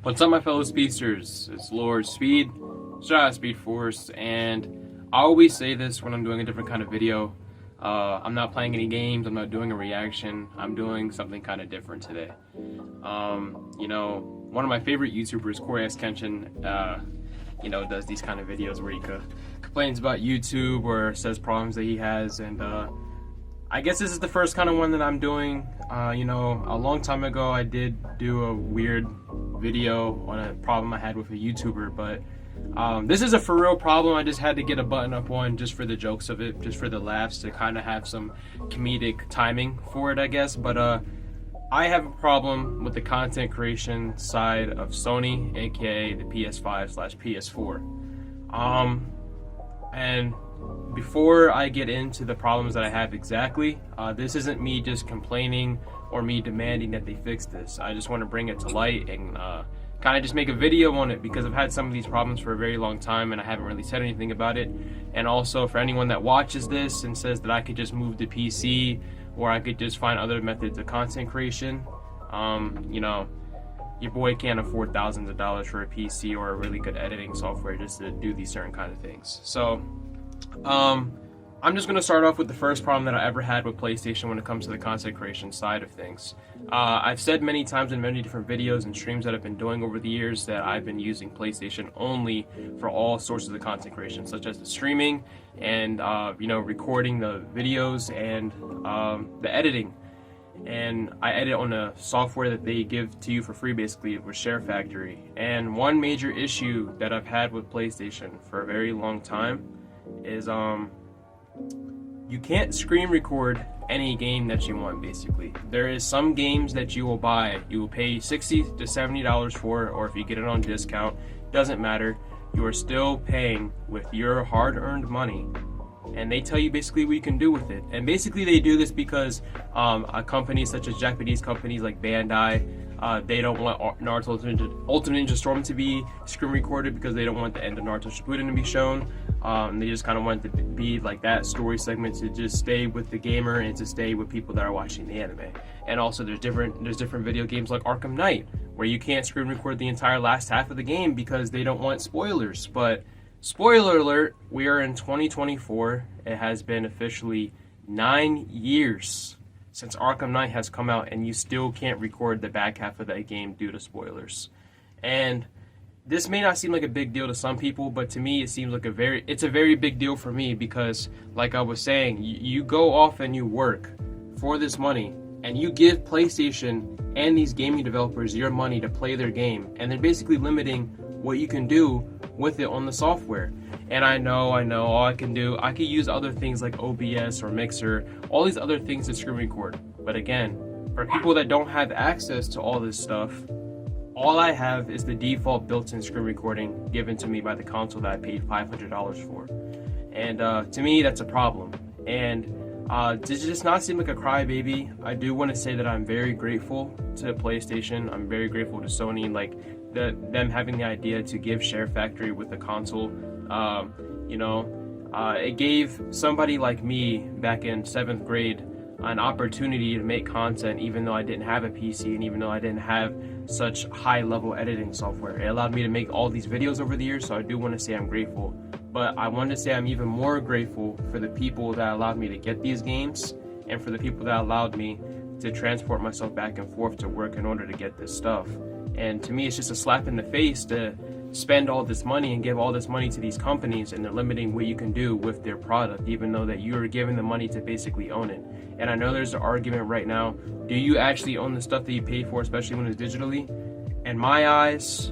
What's up, my fellow speedsters? It's Lord Speed, shout out Speed Force, and I always say this when I'm doing a different kind of video. I'm not playing any games, I'm not doing a reaction, I'm doing something kind of different today. One of my favorite YouTubers, Corey S. Kenshin, does these kind of videos where he complains about YouTube or says problems that he has, and I guess this is the first kind of one that I'm doing. A long time ago I did do a weird video on a problem I had with a YouTuber, but this is a for real problem. I just had to get a button up one just for the jokes of it, just for the laughs, to kind of have some comedic timing for it, I guess. But I have a problem with the content creation side of Sony, aka the PS5/PS4. And before I get into the problems that I have exactly, this isn't me just complaining or me demanding that they fix this. I just want to bring it to light and kind of just make a video on it, because I've had some of these problems for a very long time and I haven't really said anything about it. And also, for anyone that watches this and says that I could just move to PC or I could just find other methods of content creation, your boy can't afford thousands of dollars for a PC or a really good editing software just to do these certain kind of things. So I'm just going to start off with the first problem that I ever had with PlayStation when it comes to the content creation side of things. I've said many times in many different videos and streams that I've been doing over the years that I've been using PlayStation only for all sources of content creation, such as the streaming and recording the videos and the editing. And I edit on a software that they give to you for free, basically, with Share Factory. And one major issue that I've had with PlayStation for a very long time is you can't screen record any game that you want. Basically, there is some games that you will buy, you will pay $60 to $70 for, or if you get it on discount, doesn't matter, you are still paying with your hard-earned money, and they tell you basically what you can do with it. And basically they do this because companies such as Japanese companies like Bandai, they don't want Naruto Ultimate Ninja Storm to be screen recorded because they don't want the end of Naruto Shippuden to be shown. They just kind of want it to be like that story segment to just stay with the gamer and to stay with people that are watching the anime. And also there's different video games like Arkham Knight where you can't screen record the entire last half of the game because they don't want spoilers. But spoiler alert, we are in 2024. It has been officially 9 years since Arkham Knight has come out, and you still can't record the back half of that game due to spoilers. And this may not seem like a big deal to some people, but to me it seems like it's a very big deal for me, because like I was saying, you go off and you work for this money and you give PlayStation and these gaming developers your money to play their game, and they're basically limiting what you can do with it on the software. And I know all I can use other things like OBS or Mixer, all these other things to screen record. But again, for people that don't have access to all this stuff, all I have is the default built-in screen recording given to me by the console that I paid $500 for. And to me, that's a problem. And to just not seem like a crybaby, I do want to say that I'm very grateful to PlayStation. I'm very grateful to Sony, like them having the idea to give Share Factory with the console. It gave somebody like me back in 7th grade an opportunity to make content even though I didn't have a PC and even though I didn't have such high level editing software. It allowed me to make all these videos over the years, so I do want to say I'm grateful. But I want to say I'm even more grateful for the people that allowed me to get these games and for the people that allowed me to transport myself back and forth to work in order to get this stuff. And to me, it's just a slap in the face to spend all this money and give all this money to these companies, and they're limiting what you can do with their product, even though that you're giving the money to basically own it. And I know there's an argument right now, do you actually own the stuff that you pay for, especially when it's digitally? In my eyes,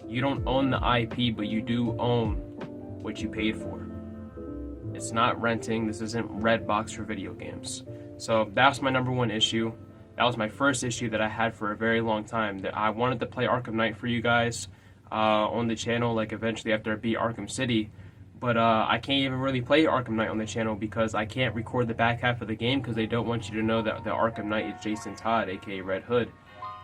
you don't own the IP, but you do own what you paid for. It's not renting. This isn't Redbox for video games. So that's my number one issue. That was my first issue that I had for a very long time. That I wanted to play Arkham Knight for you guys on the channel, like eventually after I beat Arkham City. But I can't even really play Arkham Knight on the channel because I can't record the back half of the game because they don't want you to know that the Arkham Knight is Jason Todd, aka Red Hood.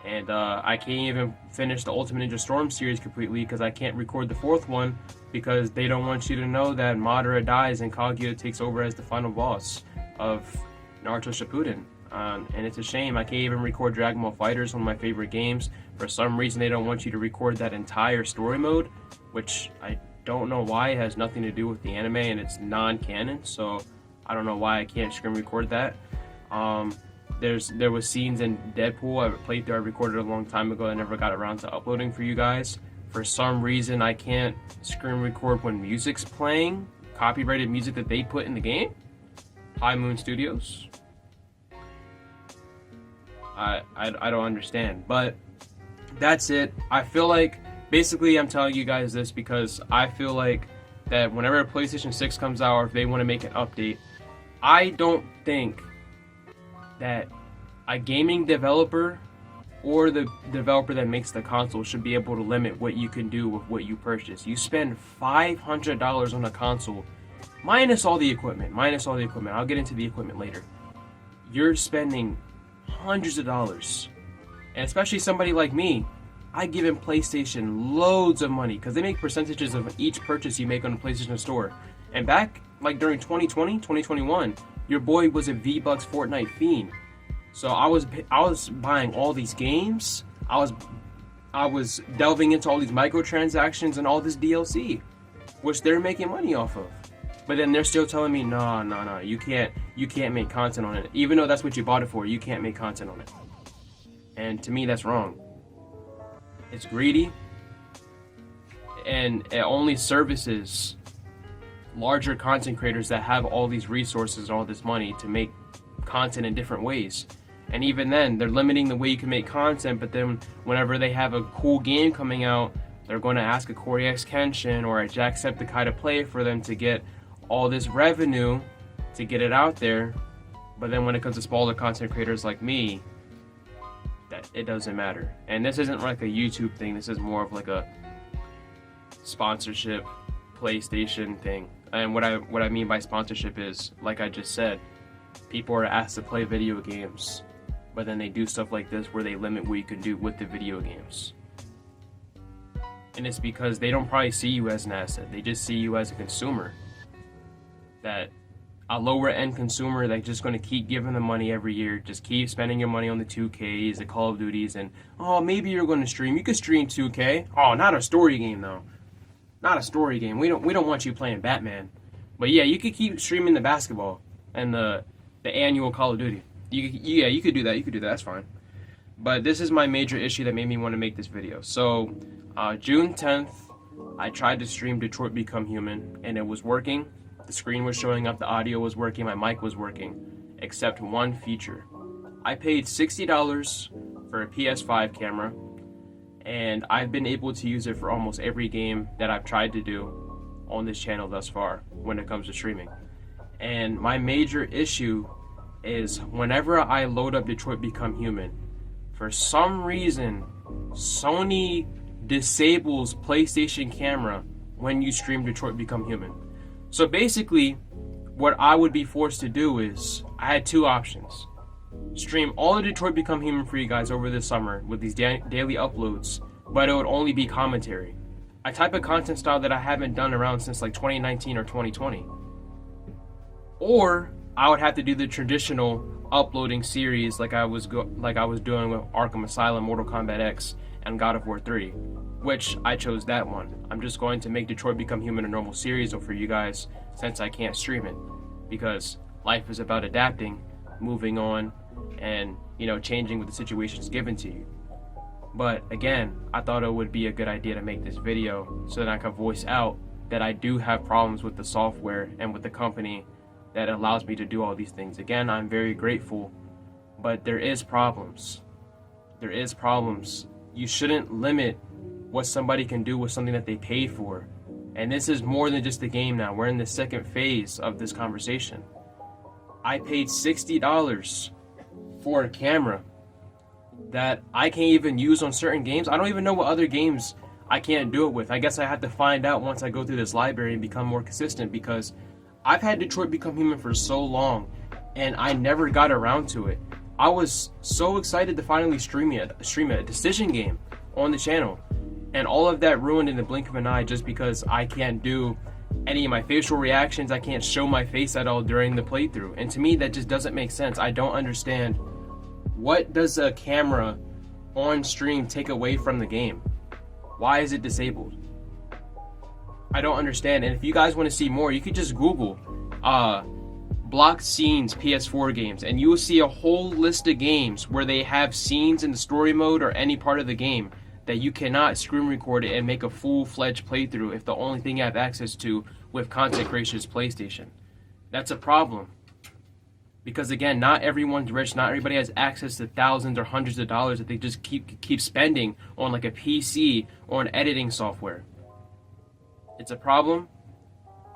And I can't even finish the Ultimate Ninja Storm series completely because I can't record the 4th one because they don't want you to know that Madara dies and Kaguya takes over as the final boss of Naruto Shippuden. And it's a shame. I can't even record Dragon Ball FighterZ, one of my favorite games. For some reason, they don't want you to record that entire story mode, which I don't know why. It has nothing to do with the anime, and it's non-canon, so I don't know why I can't screen record that. There was scenes in Deadpool I played through. I recorded a long time ago. I never got around to uploading for you guys. For some reason, I can't screen record when music's playing, copyrighted music that they put in the game. High Moon Studios. I don't understand, but that's it. I feel like, basically, I'm telling you guys this because I feel like that whenever PlayStation 6 comes out, or if they want to make an update, I don't think that a gaming developer or the developer that makes the console should be able to limit what you can do with what you purchase. You spend $500 on a console, minus all the equipment. I'll get into the equipment later. You're spending hundreds of dollars. And especially somebody like me, I give in PlayStation loads of money because they make percentages of each purchase you make on the PlayStation Store. And back like during 2020, 2021, your boy was a V-Bucks Fortnite fiend. So I was buying all these games. I was delving into all these microtransactions and all this DLC, which they're making money off of. But then they're still telling me, no, you can't make content on it. Even though that's what you bought it for, you can't make content on it. And to me, that's wrong. It's greedy, and it only services larger content creators that have all these resources and all this money to make content in different ways. And even then, they're limiting the way you can make content, but then whenever they have a cool game coming out, they're going to ask a Corey X Kenshin or a Jacksepticeye to play for them to get all this revenue to get it out there. But then when it comes to smaller content creators like me, that it doesn't matter. And this isn't like a YouTube thing. This is more of like a sponsorship PlayStation thing. And what I mean by sponsorship is, like I just said, people are asked to play video games, but then they do stuff like this where they limit what you can do with the video games. And it's because they don't probably see you as an asset. They just see you as a consumer. That a lower end consumer that's just going to keep giving them money every year, just keep spending your money on the 2Ks, the Call of Duties, and oh, maybe you're going to stream. You could stream 2K. Oh, not a story game though. Not a story game. We don't want you playing Batman. But yeah, you could keep streaming the basketball and the annual Call of Duty. You could do that. That's fine. But this is my major issue that made me want to make this video. So, June 10th, I tried to stream Detroit Become Human, and it was working. The screen was showing up, the audio was working, my mic was working, except one feature. I paid $60 for a PS5 camera, and I've been able to use it for almost every game that I've tried to do on this channel thus far when it comes to streaming. And my major issue is whenever I load up Detroit Become Human, for some reason, Sony disables PlayStation camera when you stream Detroit Become Human. So basically, what I would be forced to do is, I had two options. Stream all of Detroit Become Human for you guys over this summer with these daily uploads, but it would only be commentary. A type of content style that I haven't done around since like 2019 or 2020. Or, I would have to do the traditional uploading series like I was doing with Arkham Asylum, Mortal Kombat X, and God of War 3. Which I chose that one. I'm just going to make Detroit Become Human a normal series for you guys since I can't stream it. Because life is about adapting, moving on, and changing with the situations given to you. But again, I thought it would be a good idea to make this video so that I can voice out that I do have problems with the software and with the company that allows me to do all these things. Again, I'm very grateful, but there is problems. There is problems. You shouldn't limit what somebody can do with something that they paid for. And this is more than just a game now. We're in the second phase of this conversation. I paid $60 for a camera that I can't even use on certain games. I don't even know what other games I can't do it with. I guess I have to find out once I go through this library and become more consistent, because I've had Detroit Become Human for so long and I never got around to it. I was so excited to finally stream a decision game on the channel. And all of that ruined in the blink of an eye just because I can't do any of my facial reactions. I can't show my face at all during the playthrough. And to me, that just doesn't make sense. I don't understand. What does a camera on stream take away from the game? Why is it disabled? I don't understand. And if you guys want to see more, you could just Google blocked scenes PS4 games, and you will see a whole list of games where they have scenes in the story mode or any part of the game that you cannot screen record it and make a full-fledged playthrough if the only thing you have access to with content creation is PlayStation. That's a problem. Because again, not everyone's rich, not everybody has access to thousands or hundreds of dollars that they just keep spending on like a PC or an editing software. It's a problem.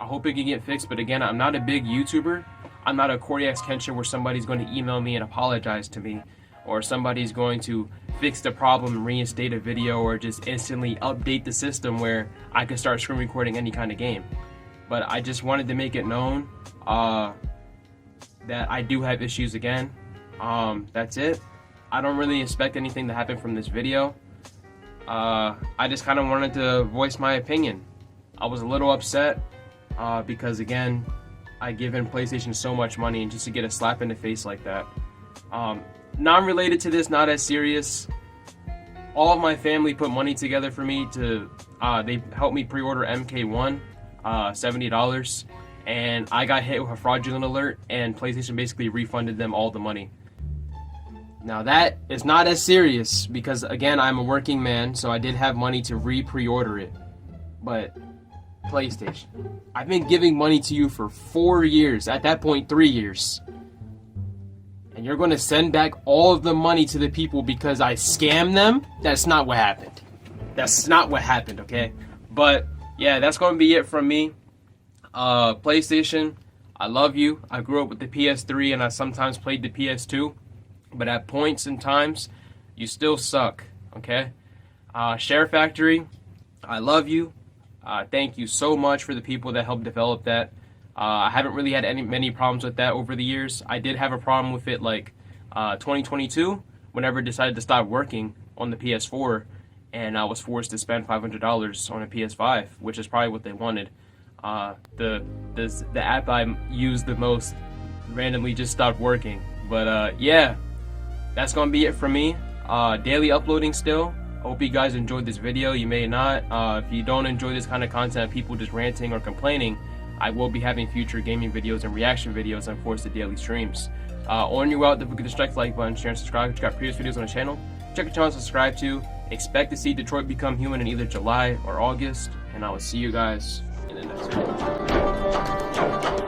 I hope it can get fixed, but again, I'm not a big YouTuber. I'm not a Coryax Kenshin where somebody's going to email me and apologize to me, or somebody's going to fix the problem and reinstate a video, or just instantly update the system where I can start screen recording any kind of game. But I just wanted to make it known that I do have issues again. That's it. I don't really expect anything to happen from this video. I just kind of wanted to voice my opinion. I was a little upset because again, I give in PlayStation so much money, and just to get a slap in the face like that. Non-related to this, not as serious. All of my family put money together for me to, they helped me pre-order MK1, $70, and I got hit with a fraudulent alert, and PlayStation basically refunded them all the money. Now that is not as serious because again, I'm a working man, so I did have money to pre-order it. But PlayStation, I've been giving money to you for 4 years, at that point 3 years, and you're going to send back all of the money to the people because I scammed them? That's not what happened. That's not what happened, okay? But yeah, that's going to be it from me. PlayStation, I love you. I grew up with the PS3 and I sometimes played the PS2, but at points and times, you still suck, okay? Share Factory, I love you. Thank you so much for the people that helped develop that. I haven't really had many problems with that over the years. I did have a problem with it like 2022, whenever I decided to stop working on the PS4, and I was forced to spend $500 on a PS5, which is probably what they wanted. The app I used the most randomly just stopped working. But yeah, that's gonna be it from me. Daily uploading still. Hope you guys enjoyed this video. You may not. If you don't enjoy this kind of content, people just ranting or complaining, I will be having future gaming videos and reaction videos and, of course, the daily streams. On your way out, don't forget to strike the like button, share, and subscribe. Check out previous videos on the channel. Check the channel to subscribe to. Expect to see Detroit Become Human in either July or August, and I will see you guys in the next video.